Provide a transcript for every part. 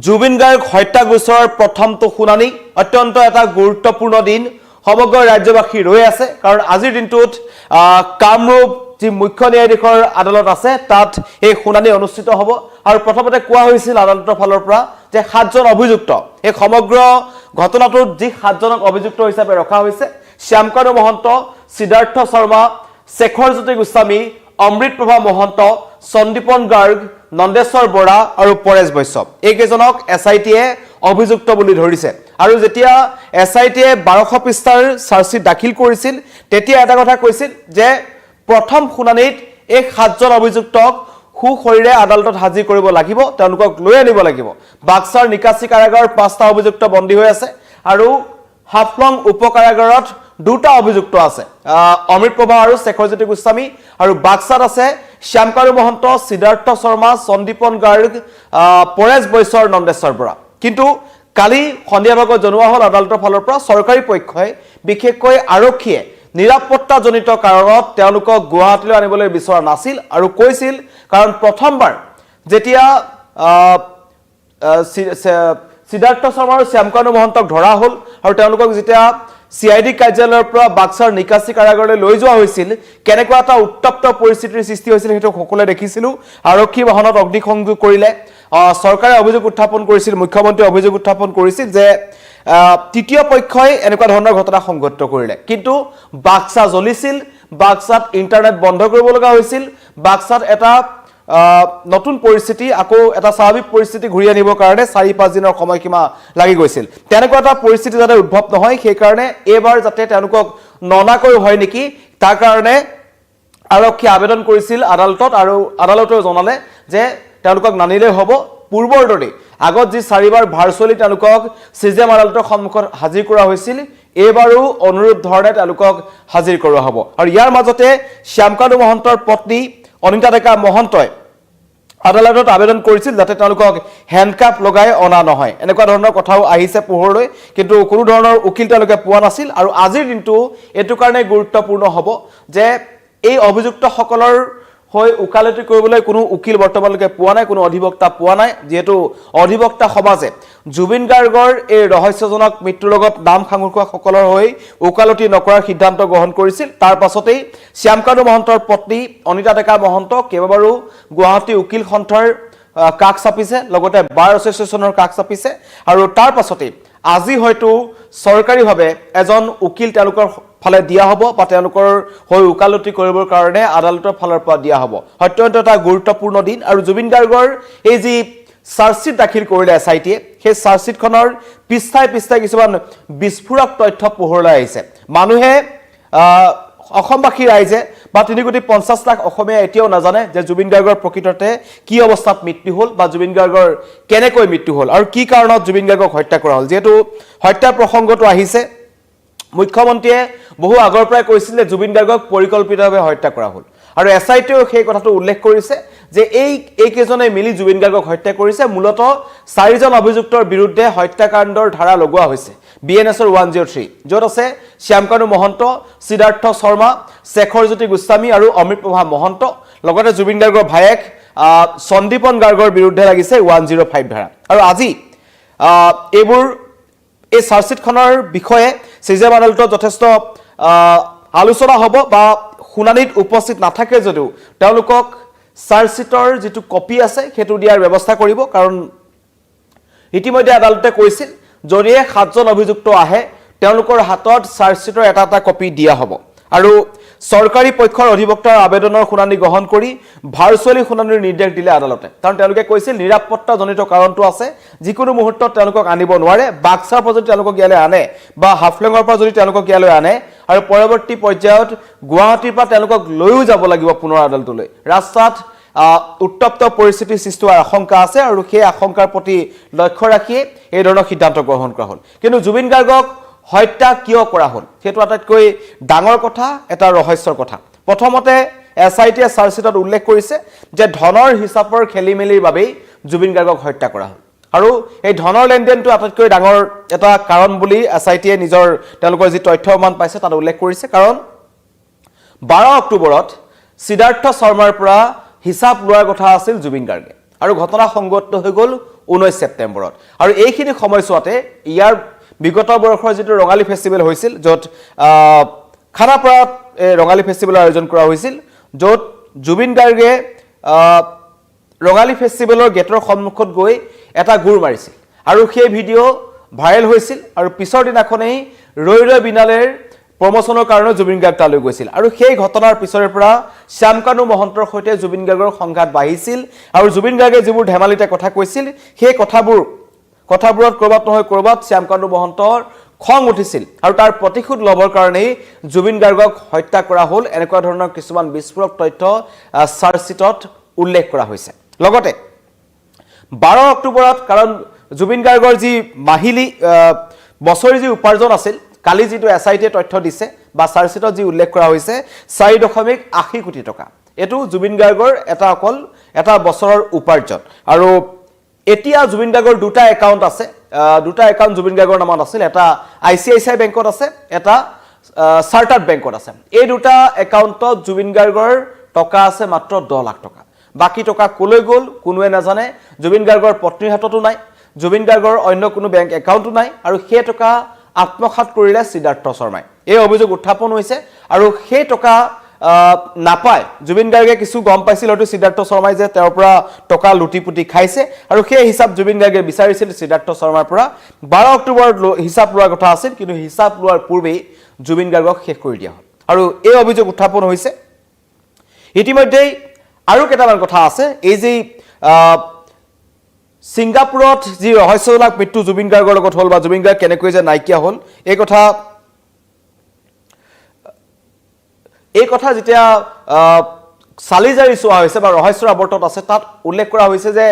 জুবিন গাৰ্গ হত্যা গোচৰৰ প্ৰথমটো শুনানি অত্যন্ত এটা গুৰুত্বপূৰ্ণ দিন সমগ্ৰ ৰাজ্যবাসী ৰৈ আছে কাৰণ আজিৰ দিনটোত কামৰূপ যি মুখ্য ন্যায়াধীশৰ আদালত আছে তাত এই শুনানি অনুষ্ঠিত হ'ব আৰু প্ৰথমতে কোৱা হৈছিল আদালতৰ ফালৰ পৰা যে 7জন অভিযুক্ত এই সমগ্ৰ ঘটনাটোত যি 7জনক অভিযুক্ত হিচাপে ৰখা হৈছে শ্যামকানু মহন্ত সিদ্ধাৰ্থ শৰ্মা শেখৰজ্যোতি গোস্বামী অমৃতপ্ৰভা মহন্ত সন্দীপন গাৰ্গ নন্দেশ্বৰ বৰা আৰু পৰেশ বৈশ্যৱ এইকেইজনক এছআইটিয়ে অভিযুক্ত বুলি ধৰিছে আৰু যেতিয়া এছআইটিয়ে 1200 পৃষ্ঠাৰ চাৰ্জশিট দাখিল কৰিছিল তেতিয়া এটা কথা কৈছিল যে প্ৰথম শুনানিত এই 7জন অভিযুক্তক সুখৰিৰে আদালতত হাজিৰ কৰিব লাগিব তেওঁলোকক লৈ আনিব লাগিব বাক্সাৰ নিকাসী কাৰাগাৰৰ 5টা অভিযুক্ত বন্দী হৈ আছে আৰু হাফলং উপকাৰাগাৰত 2টা অভিযুক্ত আছে অমৃতপ্ৰভা আৰু শেখৰজ্যোতি গোস্বামী আৰু বাক্সাত আছে শ্যামকানু মহন্ত সিদ্ধাৰ্থ শৰ্মা সন্দীপন গাৰ্গ পৰেশ বৈশ্য নন্দেশ্বৰ বৰা কিন্তু কালি সন্ধিয়া ভাগত জনোৱা হল আদালতৰ ফালৰ পৰা চৰকাৰী পক্ষই বিশেষকৈ আৰক্ষীয়ে নিৰাপত্তাজনিত কাৰণত তেওঁলোকক গুৱাহাটীলৈ আনিবলৈ বিচৰা নাছিল আৰু কৈছিল কাৰণ প্ৰথমবাৰ যেতিয়া সিদ্ধাৰ্থ শৰ্মা আৰু শ্যামকানু মহন্তক ধৰা হল আৰু তেওঁলোকক যেতিয়া সিআইডি কাৰ্যালয়ৰ পৰা বাক্সাৰ নিকাসী কাৰাগাৰলৈ লৈ যোৱা হৈছিল কেনেকুৱা এটা উত্তপ্ত পৰিস্থিতিৰ সৃষ্টি হৈছিল হেতু সকলোৱে দেখিছিল আৰক্ষী বাহনত অগ্নিসংযোগ কৰিলে সৰকাৰে অভিযোগ উত্থাপন কৰিছিল মুখ্যমন্ত্ৰী অভিযোগ উত্থাপন কৰিছিল যে তৃতীয় পক্ষই এনেকুৱা ধৰণৰ ঘটনা সংঘটিত কৰিলে কিন্তু বাক্সা জ্বলিছিল বাক্সাত ইন্টাৰনেট বন্ধ কৰিব লগা হৈছিল বাক্সাত এটা নতুন পৰিস্থিতি আকৌ এটা স্বাভাৱিক পৰিস্থিতি ঘূৰি আনিবৰ কাৰণে 4-5 দিনৰ সময়সীমা লাগি গৈছিল তেনেকুৱা এটা পৰিস্থিতি যাতে উদ্ভৱ নহয় সেই কাৰণে এবাৰ যাতে তেওঁলোকক ননাকৈ হয় নেকি তাৰ কাৰণে আৰক্ষী আবেদন কৰিছিল আদালতত আৰু আদালতে জনালে যে তেওঁলোকক নানিলে হ'ব পূৰ্বৰ দৰে আগত যি 4বাৰ ভাৰ্চুৱেলি তেওঁলোকক সিজেম আদালতৰ সন্মুখত হাজিৰ কৰা হৈছিল এবাৰো অনুৰূপ ধৰণে তেওঁলোকক হাজিৰ কৰোৱা হ'ব আৰু ইয়াৰ মাজতে শ্যামকানু মহন্তৰ পত্নী অনিতা ডেকা মহন্তই আদালতত আবেদন কৰিছিল যাতে তেওঁলোকক হ্যান্ডকাপ লগাই অনা নহয় এনেকুৱা ধৰণৰ কথাও আহিছে পোহৰলৈ কিন্তু কোনো ধৰণৰ উকিল তেওঁলোকে পোৱা নাছিল আৰু আজিৰ দিনটো এটো কাৰণে গুৰুত্বপূৰ্ণ হ'ব যে এই অভিযুক্তসকলৰ হৈ উকালতি কৰিবলৈ কোনো উকিল বৰ্তমানলৈকে পোৱা নাই কোনো অধিবক্তা পোৱা নাই যেহেতু অধিবক্তা সমাজে জুবিন গাৰ্গৰ এই ৰহস্যজনক মৃত্যুৰ লগত নাম সাঙুৰ সকলৰ হৈ উকালতি নকৰাৰ সিদ্ধান্ত গ্ৰহণ কৰিছিল তাৰ পাছতেই শ্যামকানু মহন্তৰ পত্নী অনিতা ডেকা মহন্ত কেইবাবাৰো গুৱাহাটী উকিল সন্থাৰ কাষ চাপিছে লগতে বাৰ এছ'চিয়েশ্যনৰ কাষ চাপিছে আৰু তাৰ পাছতেই আজি হয়তো চৰকাৰীভাৱে এজন উকিল তেওঁলোকৰ ফালে দিয়া হ'ব বা তেওঁলোকৰ হৈ উকালতি কৰিবৰ কাৰণে আদালতৰ ফালৰ পৰা দিয়া হ'ব অত্যন্ত এটা গুৰুত্বপূৰ্ণ দিন আৰু জুবিন গাৰ্গৰ এই যি চাৰ্জশিট দাখিল কৰিলে এছআইটিয়ে সেই চাৰ্জশিটখনৰ পৃষ্ঠাই পৃষ্ঠাই কিছুমান বিস্ফোৰক তথ্য পোহৰলৈ আহিছে মানুহে অসমবাসী ৰাইজে বা 3.50 লাখ অসমীয়া এতিয়াও নাজানে যে জুবিন গাৰ্গৰ প্ৰকৃততে কি অৱস্থাত মৃত্যু হ'ল বা জুবিন গাৰ্গৰ কেনেকৈ মৃত্যু হ'ল আৰু কি কাৰণত জুবিন গাৰ্গক হত্যা কৰা হ'ল যেহেতু হত্যাৰ প্ৰসংগটো আহিছে মুখ্যমন্ত্ৰীয়ে বহু আগৰ পৰাই কৈছিল যে জুবিন গাৰ্গক পৰিকল্পিতভাৱে হত্যা কৰা হ'ল আৰু এছআইটিও সেই কথাটো উল্লেখ কৰিছে যে এই কেজনে মিলি জুবিন গাৰ্গক হত্যা কৰিছে মূলতঃ 4জন অভিযুক্তৰ বিৰুদ্ধে হত্যাকাণ্ডৰ ধাৰা লগোৱা হৈছে বিএনএছৰ 103 য'ত আছে শ্যামকানু মহন্ত সিদ্ধাৰ্থ শৰ্মা শেখৰজ্যোতি গোস্বামী আৰু অমৃতপ্ৰভা মহন্ত লগতে জুবিন গাৰ্গৰ ভায়েক সন্দীপন গাৰ্গৰ বিৰুদ্ধে লাগিছে 105 ধাৰা আৰু আজি এইবোৰ এই চাৰ্জশিটখনৰ বিষয়ে সিজেম আদালতত যথেষ্ট আলোচনা হ'ব বা শুনানিত উপস্থিত নাথাকে যদিও তেওঁলোকক চাৰ্জশিটৰ যিটো কপি আছে সেইটো দিয়াৰ ব্যৱস্থা কৰিব কাৰণ ইতিমধ্যে আদালতে কৈছিল যদিহে 7জন অভিযুক্ত আহে তেওঁলোকৰ হাতত চাৰ্জশিটৰ এটা কপি দিয়া হ'ব আৰু চৰকাৰী পক্ষৰ অধিবক্তাৰ আবেদনৰ শুনানি গ্ৰহণ কৰি ভাৰ্চুৱেলি শুনানিৰ নিৰ্দেশ দিলে আদালতে কাৰণ তেওঁলোকে কৈছিল নিৰাপত্তাজনিত কাৰণটো আছে যিকোনো মুহূৰ্তত তেওঁলোকক আনিব নোৱাৰে বাক্সাৰ পৰা যদি তেওঁলোকক ইয়ালৈ আনে বা হাফলঙৰ পৰা যদি তেওঁলোকক ইয়ালৈ আনে আৰু পৰৱৰ্তী পৰ্যায়ত গুৱাহাটীৰ পৰা তেওঁলোকক লৈও যাব লাগিব পুনৰ আদালতলৈ ৰাস্তাত উত্তপ্ত পৰিস্থিতিৰ সৃষ্টি হোৱাৰ আশংকা আছে আৰু সেই আশংকাৰ প্ৰতি লক্ষ্য ৰাখি এই ধৰণৰ সিদ্ধান্ত গ্ৰহণ কৰা হ'ল কিন্তু জুবিন গাৰ্গক হত্যা কিয় কৰা হ'ল সেইটো আটাইতকৈ ডাঙৰ কথা এটা ৰহস্যৰ কথা প্ৰথমতে এছআইটিয়ে চাৰ্জশিটত উল্লেখ কৰিছে যে ধনৰ হিচাপৰ খেলিমেলিৰ বাবেই জুবিন গাৰ্গক হত্যা কৰা হ'ল আৰু এই ধনৰ লেনদেনটো আটাইতকৈ ডাঙৰ এটা কাৰণ বুলি এছআইটিয়ে নিজৰ তেওঁলোকৰ যি তথ্য প্ৰমাণ পাইছে তাত উল্লেখ কৰিছে কাৰণ 12 অক্টোবৰত সিদ্ধাৰ্থ শৰ্মাৰ পৰা হিচাপ লোৱাৰ কথা আছিল জুবিন গাৰ্গে আৰু ঘটনা সংঘটিত হৈ গ'ল 19 ছেপ্টেম্বৰত আৰু এইখিনি সময়ছোৱাতে ইয়াৰ বিগত বৰ্ষৰ যেটো ৰঙালী ফেষ্টিভেল হৈছিল য'ত খানাপাৰাত ৰঙালী ফেষ্টিভেলৰ আয়োজন কৰা হৈছিল য'ত জুবিন গাৰ্গে ৰঙালী ফেষ্টিভেলৰ গেটৰ সন্মুখত গৈ এটা গুৰ মাৰিছিল আৰু সেই ভিডিঅ' ভাইৰেল হৈছিল আৰু পিছৰ দিনাখনেই ৰৈ ৰৈ বিনালেৰ প্ৰমোচনৰ কাৰণে জুবিন গাৰ্গ তালৈ গৈছিল আৰু সেই ঘটনাৰ পিছৰে পৰা শ্যামকানু মহন্তৰ সৈতে জুবিন গাৰ্গৰ সংঘাত বাঢ়িছিল আৰু জুবিন গাৰ্গে যিবোৰ ধেমালিতে কথা কৈছিল সেই কথাবোৰত কৰবাত নহয় কৰবাত শ্যামকানু মহন্তৰ খং উঠিছিল আৰু তাৰ প্ৰতিশোধ লবৰ কাৰণে জুবিন গাৰ্গক হত্যা কৰা হ'ল এনেকুৱা ধৰণৰ কিছুমান বিস্ফোৰক তথ্য চাৰ্জশিটত উল্লেখ কৰা হৈছে লগতে 12 অক্টোবৰত কাৰণ জুবিন গাৰ্গৰ যি মাহিলী বছৰি যি উপাৰ্জন আছিল কালি যেটো এসআইটি তথ্য দিছে বা চাৰ্জশিটত যি উল্লেখ কৰা হৈছে 4.80 কোটি টকা এটো জুবিন গাৰ্গৰ এটা বছৰৰ উপাৰ্জন আৰু এতিয়া জুবিন গাৰ্গৰ দুটা একাউণ্ট আছে দুটা একাউণ্ট জুবিন গাৰ্গৰ নামত আছিল এটা আইসিআইসিআই বেংকত আছে এটা চাৰ্টাৰ্ড বেংকত আছে এই দুটা একাউণ্টত জুবিন গাৰ্গৰ টকা আছে মাত্ৰ 10 লাখ টকা বাকি টকা কলৈ গল কোনোৱে নাজানে জুবিন গাৰ্গৰ পত্নীৰ হাততো নাই জুবিন গাৰ্গৰ অন্য কোনো বেংক একাউণ্টও নাই আৰু সেই টকা আত্মসাৎ কৰিলে সিদ্ধাৰ্থ শৰ্মাই এই অভিযোগ উত্থাপন হৈছে আৰু সেই টকা নাপায় জুবিন গাৰ্গে কিছু গম পাইছিল হয়তো সিদ্ধাৰ্থ শৰ্মাই যে তেওঁৰ পৰা টকা লুটিপুটি খাইছে আৰু সেই হিচাপ জুবিন গাৰ্গে বিচাৰিছিল সিদ্ধাৰ্থ শৰ্মাৰ পৰা 12 অক্টোবৰত হিচাপ লোৱাৰ কথা আছিল কিন্তু হিচাপ লোৱাৰ পূৰ্বেই জুবিন গাৰ্গক শেষ কৰি দিয়া হ'ল আৰু এই অভিযোগ উত্থাপন হৈছে ইতিমধ্যে আৰু কেইটামান কথা আছে এই যে সিংগাপুৰত যি ৰহস্যজনক মৃত্যু জুবিন গাৰ্গৰ লগত হ'ল বা জুবিন গাৰ্গ কেনেকৈ যে নাইকিয়া হ'ল এই কথা যেতিয়া চালিজাৰি চোৱা হৈছে বা ৰহস্যৰ আৱৰ্তত আছে তাত উল্লেখ কৰা হৈছে যে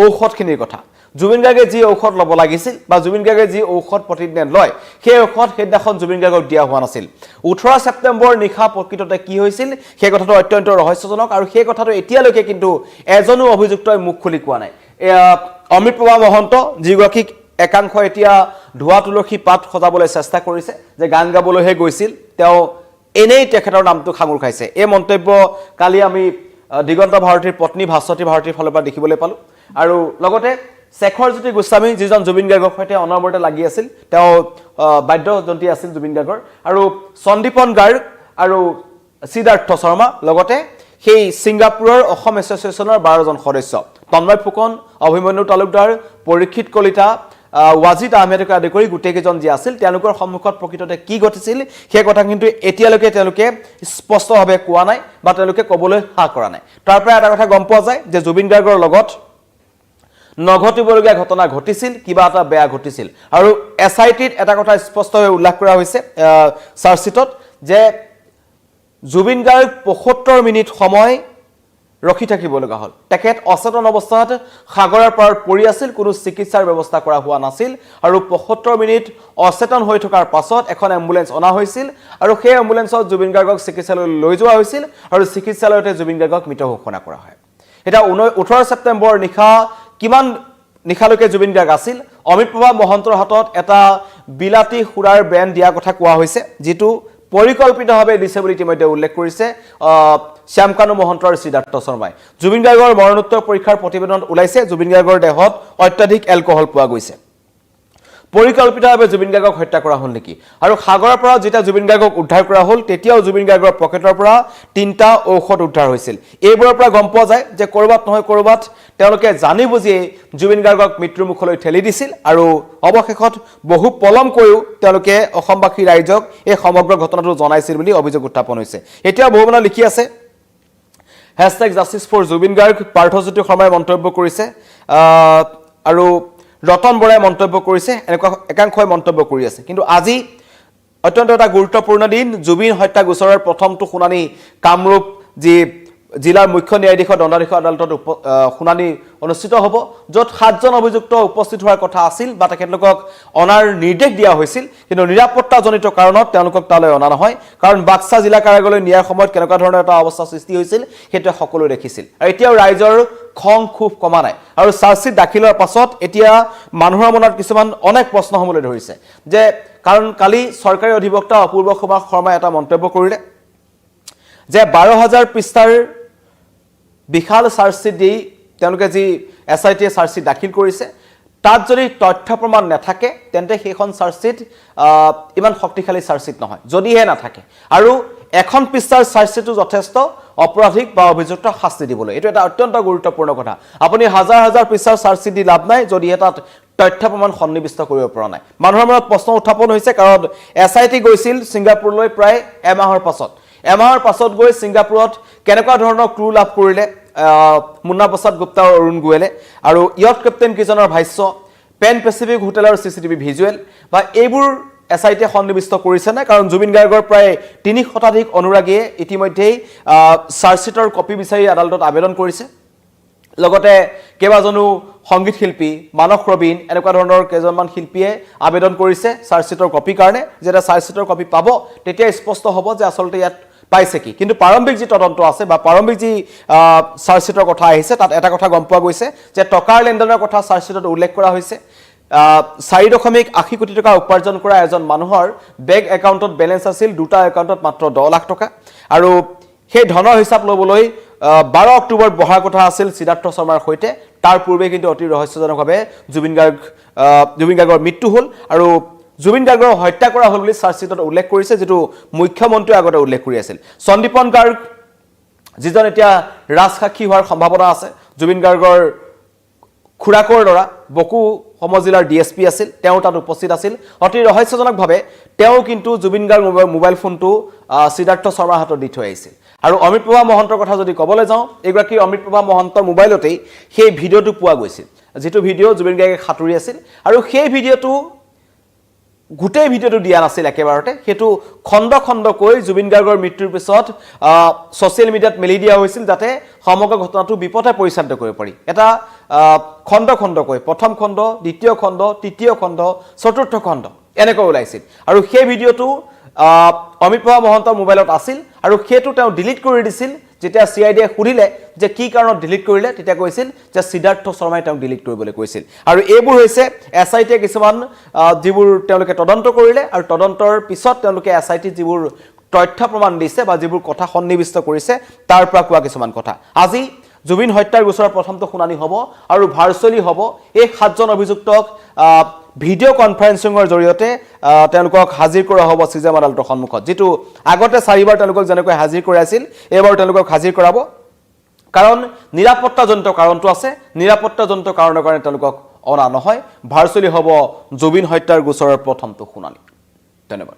ঔষধখিনিৰ কথা জুবিন গাৰ্গে যি ঔষধ ল'ব লাগিছিল বা জুবিন গাৰ্গে যি ঔষধ প্ৰতিদিনে লয় সেই ঔষধ সেইদিনাখন জুবিন গাৰ্গক দিয়া হোৱা নাছিল 18 ছেপ্টেম্বৰ নিশা প্ৰকৃততে কি হৈছিল সেই কথাটো অত্যন্ত ৰহস্যজনক আৰু সেই কথাটো এতিয়ালৈকে কিন্তু এজনো অভিযুক্তই মুখ খুলি কোৱা নাই অমৃত প্ৰভা মহন্ত যিগৰাকীক একাংশ এতিয়া ধোৱা তুলসী পাত সজাবলৈ চেষ্টা কৰিছে যে গান গাবলৈহে গৈছিল তেওঁ এনেই তেখেতৰ নামটো খাঙুৰ খাইছে এই মন্তব্য কালি আমি দিগন্ত ভাৰতীৰ পত্নী ভাস্বতী ভাৰতীৰ ফালৰ পৰা দেখিবলৈ পালো আৰু লগতে শেখৰজ্যোতি গোস্বামী যিজন জুবিন গাৰ্গৰ সৈতে অনবৰতে লাগি আছিল তেওঁ বাদ্যযন্ত্ৰী আছিল জুবিন গাৰ্গৰ আৰু সন্দীপন গাৰ্গ আৰু সিদ্ধাৰ্থ শৰ্মা লগতে সেই সিংগাপুৰৰ অসম এছ'চিয়েশ্যনৰ 12 জন সদস্য তন্ময় ফুকন অভিমন্যু তালুকদাৰ পৰীক্ষিত কলিতা ৱাজিদ আহমেদকে আদি কৰি গোটেইকেইজন যি আছিল তেওঁলোকৰ সন্মুখত প্ৰকৃততে কি ঘটিছিল সেই কথা কিন্তু এতিয়ালৈকে তেওঁলোকে স্পষ্টভাৱে কোৱা নাই বা তেওঁলোকে ক'বলৈ হা কৰা নাই তাৰ পৰা এটা কথা গম পোৱা যায় যে জুবিন গাৰ্গৰ লগত নঘটিবলগীয়া ঘটনা ঘটিছিল কিবা এটা বেয়া ঘটিছিল আৰু এসআইটিত এটা কথা স্পষ্টভাৱে উল্লেখ কৰা হৈছে চাৰ্জশিটত যে জুবিন গাৰ্গ 75 মিনিট সময় ৰখি থাকিব লগা হ'ল তেখেত অচেতন অৱস্থাত সাগৰৰ পাৰত পৰি আছিল কোনো চিকিৎসাৰ ব্যৱস্থা কৰা হোৱা নাছিল আৰু 75 মিনিট অচেতন হৈ থকাৰ পাছত এখন এম্বুলেন্স অনা হৈছিল আৰু সেই এম্বুলেন্সত জুবিন গাৰ্গক চিকিৎসালয়লৈ লৈ যোৱা হৈছিল আৰু চিকিৎসালয়তে জুবিন গাৰ্গক মৃত ঘোষণা কৰা হয় এটা 18 ছেপ্টেম্বৰ নিশা কিমান নিশালৈকে জুবিন গাৰ্গ আছিল অমৃত প্ৰভা মহন্তৰ হাতত এটা বিলাতী সুৰাৰ ব্ৰেণ্ড দিয়া কথা কোৱা হৈছে যেটো পৰিকল্পিতভাৱে দিছে বুলি ইতিমধ্যে উল্লেখ কৰিছে শ্যামকানু মহন্ত আৰু সিদ্ধাৰ্থ শৰ্মাই জুবিন গাৰ্গৰ মৰণোত্তৰ পৰীক্ষাৰ প্ৰতিবেদনত ওলাইছে জুবিন গাৰ্গৰ দেহত অত্যাধিক এলকহল পোৱা গৈছে পৰিকল্পিতভাৱে জুবিন গাৰ্গক হত্যা কৰা হ'ল নেকি আৰু সাগৰৰ পৰা যেতিয়া জুবিন গাৰ্গক উদ্ধাৰ কৰা হ'ল তেতিয়াও জুবিন গাৰ্গৰ পকেটৰ পৰা 3টা ঔষধ উদ্ধাৰ হৈছিল এইবোৰৰ পৰা গম পোৱা যায় যে কৰবাত নহয় কৰবাত তেওঁলোকে জানি বুজি জুবিন গাৰ্গক মৃত্যুৰ মুখলৈ ঠেলি দিছিল আৰু অৱশেষত বহু পলম কৰিও তেওঁলোকে অসমবাসী ৰাইজক এই সমগ্ৰ ঘটনাটো জনাইছিল বুলি অভিযোগ উত্থাপন হৈছে এতিয়া বহুমনা লিখি আছে #justice4Jubin Garg পাৰ্থজ্যোতি শৰ্মাই মন্তব্য কৰিছে আৰু ৰতন বৰাই মন্তব্য কৰিছে এনেকুৱা একাংশই মন্তব্য কৰি আছে কিন্তু আজি অত্যন্ত এটা গুৰুত্বপূৰ্ণ দিন জুবিন হত্যা গোচৰৰ প্ৰথমটো শুনানি কামৰূপ যি জিলাৰ মুখ্য ন্যায়াধীশ দণ্ডাধীশ আদালতত শুনানি অনুষ্ঠিত হ'ব য'ত 7 জন অভিযুক্ত উপস্থিত হোৱাৰ কথা আছিল বা তেখেতলোকক অনাৰ নিৰ্দেশ দিয়া হৈছিল কিন্তু নিৰাপত্তাজনিত কাৰণত তেওঁলোকক তালৈ অনা নহয় কাৰণ বাক্সা জিলা কাৰাগাৰলৈ নিয়াৰ সময়ত কেনেকুৱা ধৰণৰ এটা অৱস্থা সৃষ্টি হৈছিল সেইটো সকলোৱে দেখিছিল আৰু এতিয়াও ৰাইজৰ খং খুব কমা নাই আৰু চাৰ্জশিট দাখিলৰ পাছত এতিয়া মানুহৰ মনত কিছুমান অনেক প্ৰশ্ন হ'বলৈ ধৰিছে যে কাৰণ কালি চৰকাৰী অধিবক্তা অপূৰ্ব কুমাৰ শৰ্মাই এটা মন্তব্য কৰিলে যে 12000 পৃষ্ঠাৰ বিশাল চাৰ্জশিট দি তেওঁলোকে যি এসআইটি চাৰ্জশিট দাখিল কৰিছে তাত যদি তথ্য প্ৰমাণ নাথাকে তেন্তে সেইখন চাৰ্জশ্বিট ইমান শক্তিশালী চাৰ্জশ্বিট নহয় যদিহে নাথাকে আৰু এখন পৃষ্ঠাৰ চাৰ্জশ্বিটটো যথেষ্ট অপৰাধিক বা অভিযুক্ত শাস্তি দিবলৈ এইটো এটা অত্যন্ত গুৰুত্বপূৰ্ণ কথা আপুনি হাজাৰ হাজাৰ পৃষ্ঠাৰ চাৰ্জশ্বিট দি লাভ নাই যদিহে তাত তথ্য প্ৰমাণ সন্নিবিষ্ট কৰিব পৰা নাই মানুহৰ মনত প্ৰশ্ন উত্থাপন হৈছে কাৰণ SIT গৈছিল ছিংগাপুৰলৈ প্ৰায় এমাহৰ পাছত গৈ ছিংগাপুৰত কেনেকুৱা ধৰণৰ ক্ৰু লাভ কৰিলে মুন্না প্ৰসাদ গুপ্তা আৰু অৰুণ গোৱেলে আৰু ইয়ট কেপ্টেইন কিজনৰ ভাষ্য পেন পেচিফিক হোটেলৰ CCTV ভিজুৱেল বা এইবোৰ SIT সন্নিবিষ্ট কৰিছে না কাৰণ জুবিন গাৰ্গৰ প্ৰায় 3 শতাধিক অনুৰাগীয়ে ইতিমধ্যেই চাৰ্জশ্বিটৰ কপি বিচাৰি আদালতত আবেদন কৰিছে লগতে কেইবাজনো সংগীত শিল্পী মানস ৰবিন এনেকুৱা ধৰণৰ কেইজনমান শিল্পীয়ে আবেদন কৰিছে চাৰ্জশ্বিটৰ কপি কাৰণে যেতিয়া চাৰ্জশ্বিটৰ কপি পাব তেতিয়া স্পষ্ট হ'ব যে আসলতে ইয়াত পাইছে কি কিন্তু প্ৰাৰম্ভিক যি তদন্ত আছে বা প্ৰাৰম্ভিক যি চাৰ্জশ্বিটৰ কথা আহিছে তাত এটা কথা গম পোৱা গৈছে যে টকাৰ লেনদেনৰ কথা চাৰ্জশ্বিটত উল্লেখ কৰা হৈছে 4.80 কোটি টকা উপাৰ্জন কৰা এজন মানুহৰ বেংক একাউণ্টত বেলেন্স আছিল দুটা একাউণ্টত মাত্ৰ 10 লাখ টকা আৰু সেই ধনৰ হিচাপ লবলৈ 12 অক্টোবৰ বহাৰ কথা আছিল সিদ্ধাৰ্থ শৰ্মাৰ সৈতে তাৰ পূৰ্বে কিন্তু অতি ৰহস্যজনকভাৱে জুবিন গাৰ্গৰ মৃত্যু হ'ল আৰু জুবিন গাৰ্গৰ হত্যা কৰা হ'ল বুলি চাৰ্জশ্বিটত উল্লেখ কৰিছে যেটো মুখ্যমন্ত্ৰী আগতে উল্লেখ কৰি আছিল সন্দীপন গাৰ্গ যিজন এতিয়া ৰাজসাক্ষী হোৱাৰ সম্ভাৱনা আছে জুবিন গাৰ্গৰ খুৰাকৰ লৰা বকু সমজিলাৰ DSP আছিল তেওঁ তাত উপস্থিত আছিল অতি ৰহস্যজনকভাৱে তেওঁ কিন্তু জুবিন গাৰ্গ মোবাইল ফোনটো সিদ্ধাৰ্থ শৰ্মাৰ হাতত দি থৈ আহিছিল আৰু অমিত প্ৰভা মহন্তৰ কথা যদি ক'বলৈ যাওঁ এগৰাকী অমিত প্ৰভা মহন্তৰ মোবাইলতেই সেই ভিডিঅ'টো পোৱা গৈছিল যেটো ভিডিঅ' জুবিন গাৰ্গে খাতুৰি আছিল আৰু সেই ভিডিঅ'টো গোটেই ভিডিঅ'টো দিয়া নাছিল একেবাৰতে হেতু খণ্ড খণ্ডকৈ জুবিন গাৰ্গৰ মৃত্যুৰ পিছত সোশ্যাল মিডিয়াত মেলি দিয়া হৈছিল যাতে সমগ্ৰ ঘটনাটো বিপথে পৰিচালিত কৰিব পাৰি এটা খণ্ড খণ্ডকৈ প্ৰথম খণ্ড দ্বিতীয় খণ্ড তৃতীয় খণ্ড চতুৰ্থ খণ্ড এনেকৈ ওলাইছিল আৰু সেই ভিডিঅ'টো অমিত প্ৰভা মহন্তৰ মোবাইলত আছিল আৰু হেতু তেওঁ ডিলিট কৰি দিছিল যেতিয়া CIDয়ে সুধিলে যে কি কাৰণত ডিলিট কৰিলে তেতিয়া কৈছিল যে সিদ্ধাৰ্থ শৰ্মাই তেওঁ ডিলিট কৰিবলৈ কৈছিল আৰু এইবোৰ হৈছে SITয়ে কিছুমান যিবোৰ তেওঁলোকে তদন্ত কৰিলে আৰু তদন্তৰ পিছত তেওঁলোকে SIT যিবোৰ তথ্য প্ৰমাণ দিছে বা যিবোৰ কথা সন্নিবিষ্ট কৰিছে তাৰ পৰা কোৱা কিছুমান কথা আজি জুবিন হত্যাৰ গোচৰৰ প্ৰথমটো শুনানি হ'ব আৰু ভাৰ্চুৱেলি হ'ব এই 7জন অভিযুক্তক ভিডিঅ' কনফাৰেন্সিঙৰ জৰিয়তে তেওঁলোকক হাজিৰ কৰা হ'ব চিজেম আদালতৰ সন্মুখত যেটো আগতে 4বাৰ তেওঁলোকক যেনেকৈ হাজিৰ কৰা আছিল এবাৰ তেওঁলোকক হাজিৰ কৰাব কাৰণ নিৰাপত্তাজনিত কাৰণটো আছে নিৰাপত্তাজনিত কাৰণৰ কাৰণে তেওঁলোকক অনা নহয় ভাৰ্চুৱেলি হ'ব জুবিন হত্যাৰ গোচৰৰ প্ৰথমটো শুনানি ধন্যবাদ